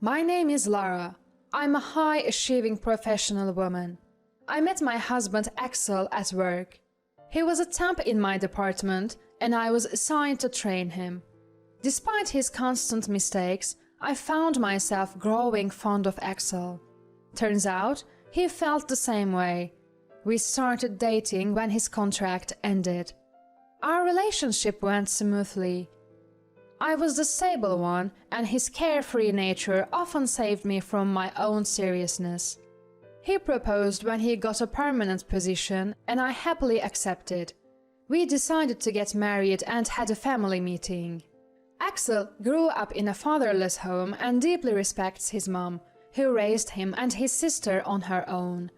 My name is Lara. I'm a high-achieving professional woman. I met my husband Axel at work. He was a temp in my department and I was assigned to train him. Despite his constant mistakes, I found myself growing fond of Axel. Turns out, he felt the same way. We started dating when his contract ended. Our relationship went smoothly. I was the stable one, and his carefree nature often saved me from my own seriousness. He proposed when he got a permanent position, and I happily accepted. We decided to get married and had a family meeting. Axel grew up in a fatherless home and deeply respects his mom, who raised him and his sister on her own.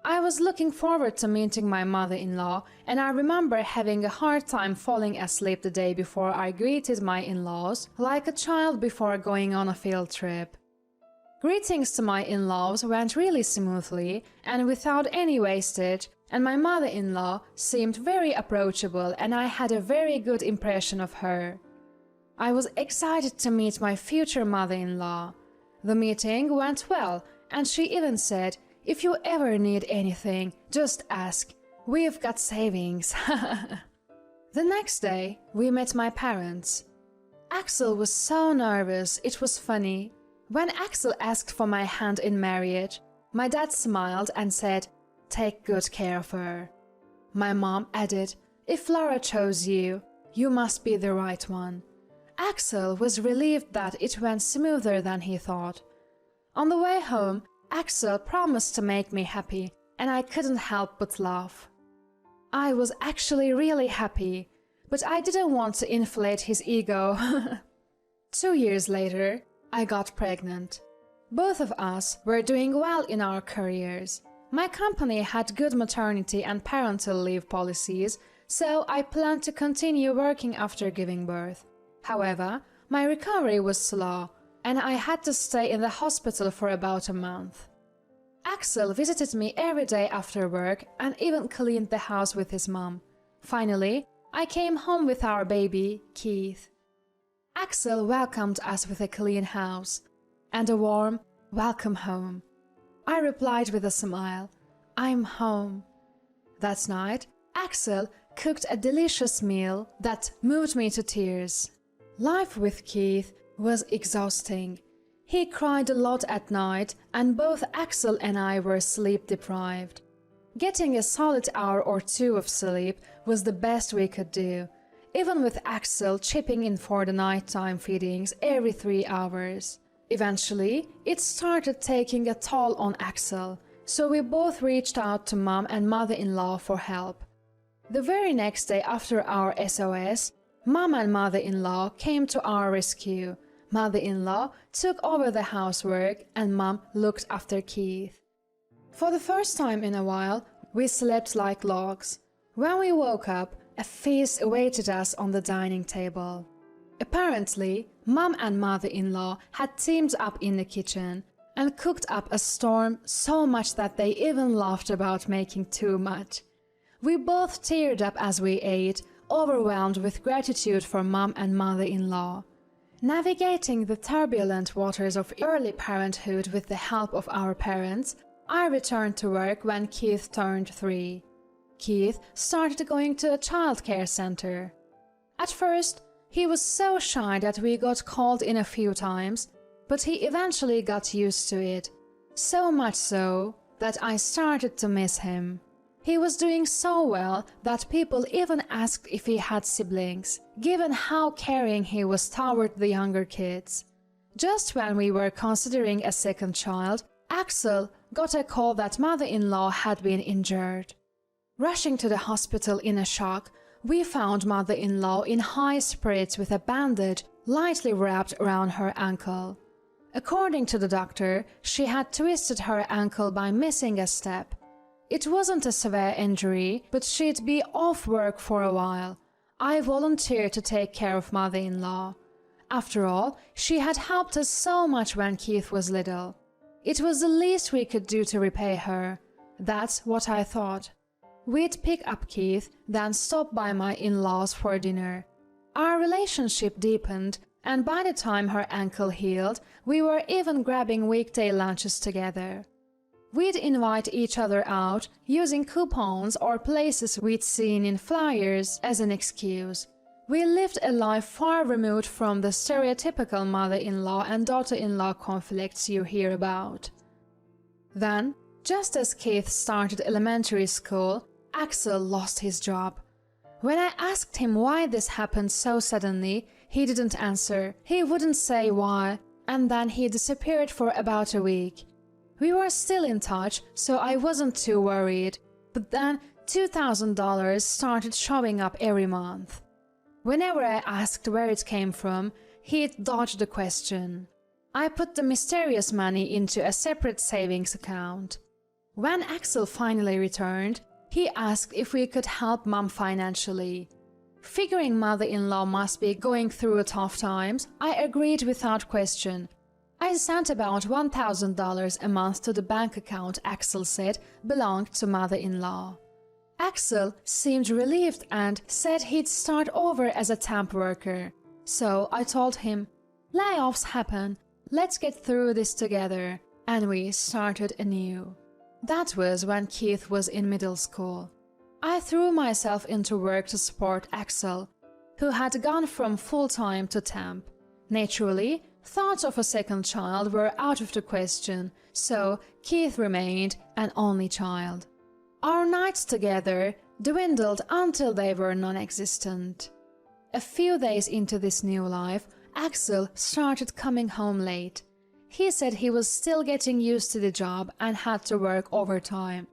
I was looking forward to meeting my mother-in-law, and I remember having a hard time falling asleep the day before I greeted my in-laws, like a child before going on a field trip. Greetings to my in-laws went really smoothly and without any wastage, and my mother-in-law seemed very approachable and I had a very good impression of her. I was excited to meet my future mother-in-law. The meeting went well, and she even said, "If you ever need anything, just ask. We've got savings." The next day, we met my parents. Axel was so nervous, it was funny. When Axel asked for my hand in marriage, my dad smiled and said, "Take good care of her." My mom added, "If Lara chose you, you must be the right one." Axel was relieved that it went smoother than he thought. On the way home, Axel promised to make me happy, and I couldn't help but laugh. I was actually really happy, but I didn't want to inflate his ego. 2 years later, I got pregnant. Both of us were doing well in our careers. My company had good maternity and parental leave policies, so I planned to continue working after giving birth. However, my recovery was slow, and I had to stay in the hospital for about a month. Axel visited me every day after work and even cleaned the house with his mom. Finally, I came home with our baby, Keith. Axel welcomed us with a clean house and a warm "Welcome home." I replied with a smile, "I'm home." That night, Axel cooked a delicious meal that moved me to tears. Life with Keith was exhausting. He cried a lot at night, and both Axel and I were sleep deprived. Getting a solid hour or two of sleep was the best we could do, even with Axel chipping in for the nighttime feedings every 3 hours. Eventually, it started taking a toll on Axel, so we both reached out to mom and mother-in-law for help. The very next day after our SOS, mom and mother-in-law came to our rescue. Mother-in-law took over the housework and mom looked after Keith. For the first time in a while, we slept like logs. When we woke up, a feast awaited us on the dining table. Apparently, mom and mother-in-law had teamed up in the kitchen and cooked up a storm so much that they even laughed about making too much. We both teared up as we ate, overwhelmed with gratitude for mom and mother-in-law. Navigating the turbulent waters of early parenthood with the help of our parents, I returned to work when Keith turned 3. Keith started going to a childcare center. At first, he was so shy that we got called in a few times, but he eventually got used to it. So much so that I started to miss him. He was doing so well that people even asked if he had siblings, given how caring he was toward the younger kids. Just when we were considering a second child, Axel got a call that mother-in-law had been injured. Rushing to the hospital in a shock, we found mother-in-law in high spirits with a bandage lightly wrapped around her ankle. According to the doctor, she had twisted her ankle by missing a step. It wasn't a severe injury, but she'd be off work for a while. I volunteered to take care of mother-in-law. After all, she had helped us so much when Keith was little. It was the least we could do to repay her. That's what I thought. We'd pick up Keith, then stop by my in-laws for dinner. Our relationship deepened, and by the time her ankle healed, We were even grabbing weekday lunches together. We'd invite each other out using coupons or places we'd seen in flyers as an excuse. We lived a life far removed from the stereotypical mother-in-law and daughter-in-law conflicts you hear about. Then, just as Keith started elementary school, Axel lost his job. When I asked him why this happened so suddenly, he didn't answer. He wouldn't say why, and then he disappeared for about a week. We were still in touch, so I wasn't too worried, but then $2,000 started showing up every month. Whenever I asked where it came from, he'd dodge the question. I put the mysterious money into a separate savings account. When Axel finally returned, he asked if we could help Mom financially. Figuring mother-in-law must be going through tough times, I agreed without question. I sent about $1,000 a month to the bank account Axel said belonged to mother-in-law. Axel seemed relieved and said he'd start over as a temp worker. So I told him, "Layoffs happen, let's get through this together," and we started anew. That was when Keith was in middle school. I threw myself into work to support Axel, who had gone from full-time to temp. Naturally, thoughts of a second child were out of the question, so Keith remained an only child. Our nights together dwindled until they were non-existent. A few days into this new life, Axel started coming home late. He said he was still getting used to the job and had to work overtime.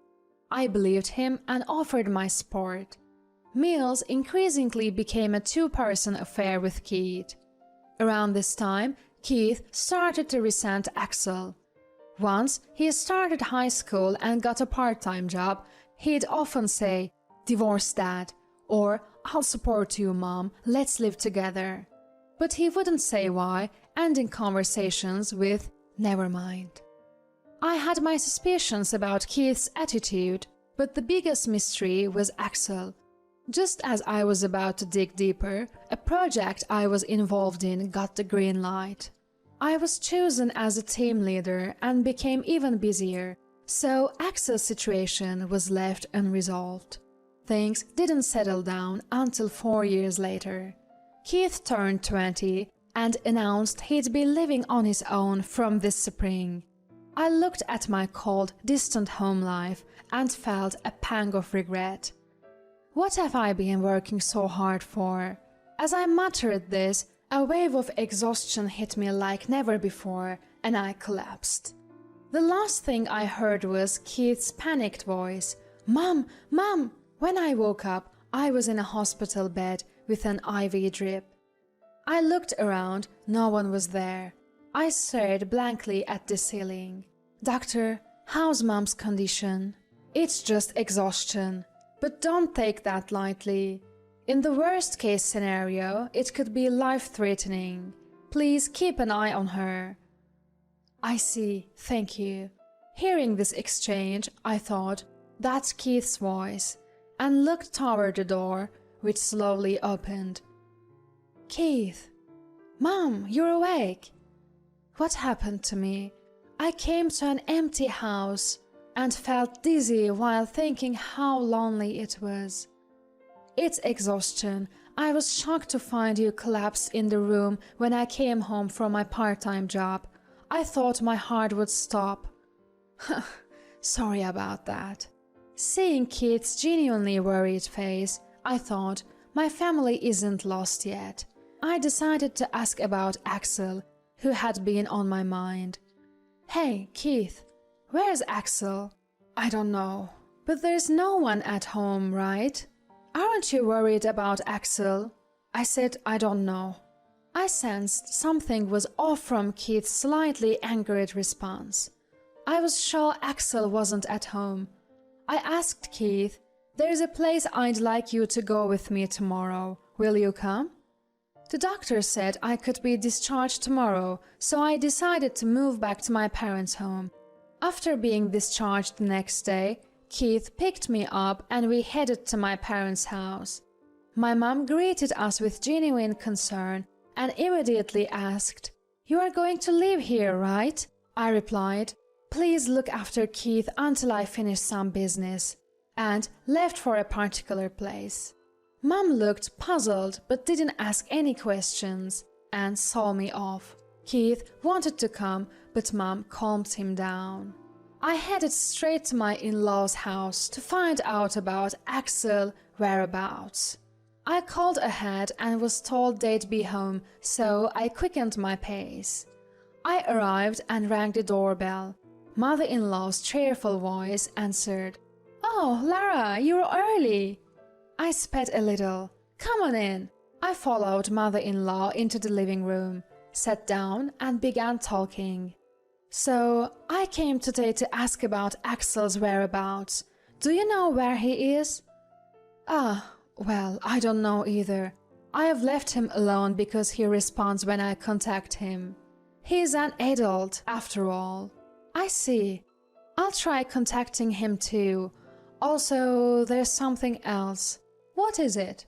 I believed him and offered my support. Meals increasingly became a two-person affair with Keith. Around this time, Keith started to resent Axel. Once he started high school and got a part-time job, he'd often say, "Divorce Dad," or "I'll support you, Mom, let's live together." But he wouldn't say why, ending conversations with, "Never mind." I had my suspicions about Keith's attitude, but the biggest mystery was Axel. Just as I was about to dig deeper, a project I was involved in got the green light. I was chosen as a team leader and became even busier, so Axel's situation was left unresolved. Things didn't settle down until 4 years later. Keith turned 20 and announced he'd be living on his own from this spring. I looked at my cold, distant home life and felt a pang of regret. What have I been working so hard for? As I muttered this, a wave of exhaustion hit me like never before, and I collapsed. The last thing I heard was Keith's panicked voice, "Mom, Mom!" When I woke up, I was in a hospital bed with an IV drip. I looked around, no one was there. I stared blankly at the ceiling. "Doctor, how's Mom's condition?" "It's just exhaustion. But don't take that lightly. In the worst-case scenario, it could be life-threatening. Please keep an eye on her." "I see, thank you." Hearing this exchange, I thought, "That's Keith's voice," and looked toward the door, which slowly opened. "Keith! Mom, you're awake!" What happened to me? I came to an empty house and felt dizzy while thinking how lonely it was. "It's exhaustion. I was shocked to find you collapsed in the room when I came home from my part-time job. I thought my heart would stop." Sorry about that. Seeing Keith's genuinely worried face, I thought, my family isn't lost yet. I decided to ask about Axel, who had been on my mind. "Hey, Keith, where's Axel?" "I don't know. But there's no one at home, right? Aren't you worried about Axel?" I said I don't know. I sensed something was off from Keith's slightly angered response. I was sure Axel wasn't at home. I asked Keith, "There's a place I'd like you to go with me tomorrow. Will you come?" The doctor said I could be discharged tomorrow, so I decided to move back to my parents' home. After being discharged the next day, Keith picked me up and we headed to my parents' house. My mom greeted us with genuine concern and immediately asked, "You are going to live here, right?" I replied. "Please look after Keith until I finish some business," and left for a particular place. Mom looked puzzled but didn't ask any questions and saw me off. Keith wanted to come, but Mom calmed him down. I headed straight to my in-laws' house to find out about Axel's whereabouts. I called ahead and was told they'd be home, so I quickened my pace. I arrived and rang the doorbell. Mother-in-law's cheerful voice answered. "Oh, Lara, you're early." I sped a little. "Come on in." I followed mother-in-law into the living room, sat down and began talking. "So, I came today to ask about Axel's whereabouts. Do you know where he is?" Well, I don't know either. I have left him alone because he responds when I contact him. He's an adult, after all." "I see. I'll try contacting him too. Also, there's something else." "What is it?"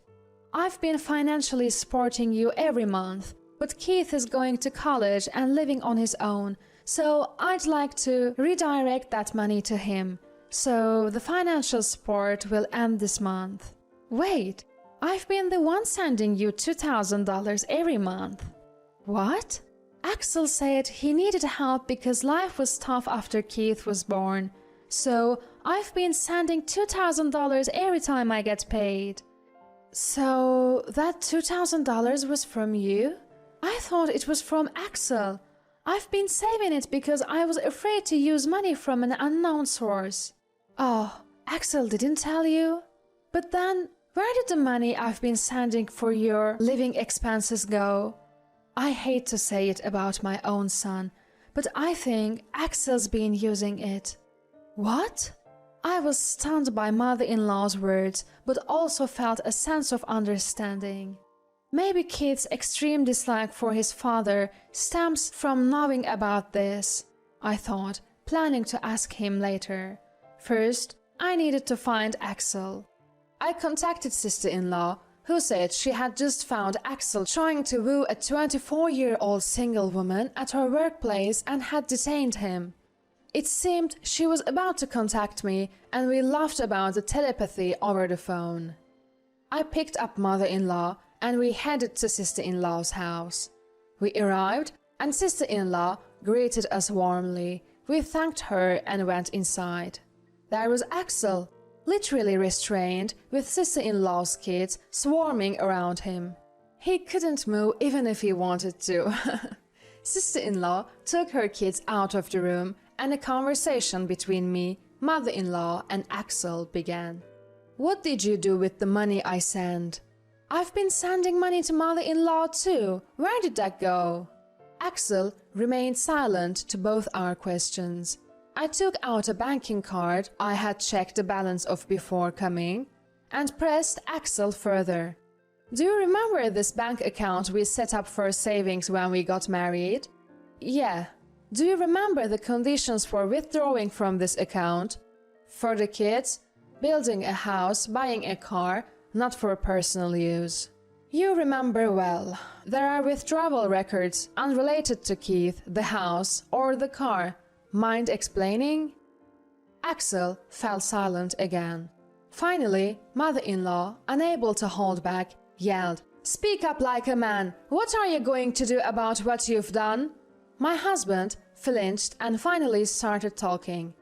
"I've been financially supporting you every month, but Keith is going to college and living on his own, so I'd like to redirect that money to him. So the financial support will end this month." "Wait, I've been the one sending you $2,000 every month." "What?" "Axel said he needed help because life was tough after Keith was born. So I've been sending $2,000 every time I get paid." "So that $2,000 was from you? I thought it was from Axel. I've been saving it because I was afraid to use money from an unknown source." "Oh, Axel didn't tell you? But then, where did the money I've been sending for your living expenses go?" I hate to say it about my own son, but I think Axel's been using it." "What?" I was stunned by mother-in-law's words, but also felt a sense of understanding. Maybe Keith's extreme dislike for his father stems from knowing about this, I thought, planning to ask him later. First, I needed to find Axel. I contacted sister-in-law, who said she had just found Axel trying to woo a 24-year-old single woman at her workplace and had detained him. It seemed she was about to contact me, and we laughed about the telepathy over the phone. I picked up mother-in-law and we headed to sister-in-law's house. We arrived and sister-in-law greeted us warmly. We thanked her and went inside. There was Axel, literally restrained, with sister-in-law's kids swarming around him. He couldn't move even if he wanted to. Sister-in-law took her kids out of the room and a conversation between me, mother-in-law and Axel began. "What did you do with the money I sent?" "I've been sending money to mother-in-law too. Where did that go?" Axel remained silent to both our questions. I took out a banking card I had checked the balance of before coming and pressed Axel further. "Do you remember this bank account we set up for savings when we got married?" "Yeah." "Do you remember the conditions for withdrawing from this account?" "For the kids, building a house, buying a car, not for personal use." "You remember well. There are withdrawal records unrelated to Keith, the house, or the car. Mind explaining?" Axel fell silent again. Finally, mother-in-law, unable to hold back, yelled, "Speak up like a man! What are you going to do about what you've done?" My husband flinched and finally started talking.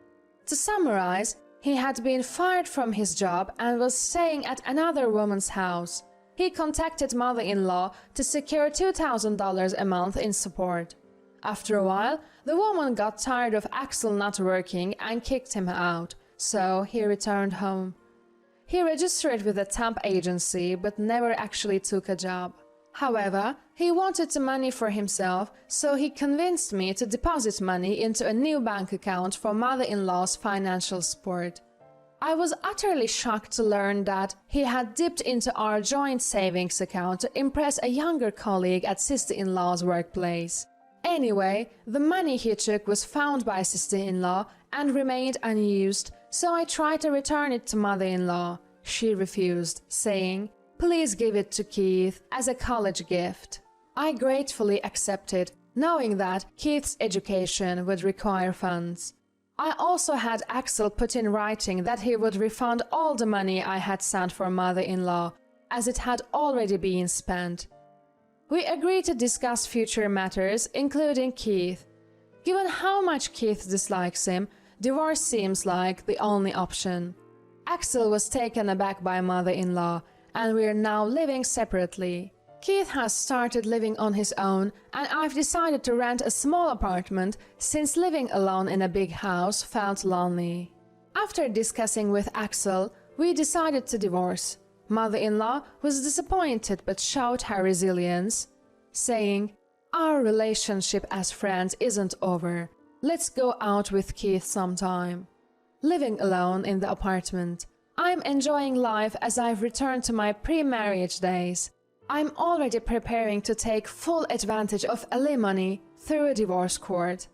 To summarize, he had been fired from his job and was staying at another woman's house. He contacted mother-in-law to secure $2,000 a month in support. After a while, the woman got tired of Axel not working and kicked him out, so he returned home. He registered with a temp agency but never actually took a job. However, he wanted the money for himself, so he convinced me to deposit money into a new bank account for mother-in-law's financial support. I was utterly shocked to learn that he had dipped into our joint savings account to impress a younger colleague at sister-in-law's workplace. Anyway, the money he took was found by sister-in-law and remained unused, so I tried to return it to mother-in-law. She refused, saying, "Please give it to Keith as a college gift." I gratefully accepted, knowing that Keith's education would require funds. I also had Axel put in writing that he would refund all the money I had sent for mother-in-law, as it had already been spent. We agreed to discuss future matters, including Keith. Given how much Keith dislikes him, divorce seems like the only option. Axel was taken aback by mother-in-law, and we're now living separately. Keith has started living on his own, and I've decided to rent a small apartment since living alone in a big house felt lonely. After discussing with Axel, we decided to divorce. Mother-in-law was disappointed but showed her resilience, saying, "Our relationship as friends isn't over. Let's go out with Keith sometime." Living alone in the apartment, I'm enjoying life as I've returned to my pre-marriage days. I'm already preparing to take full advantage of alimony through a divorce court.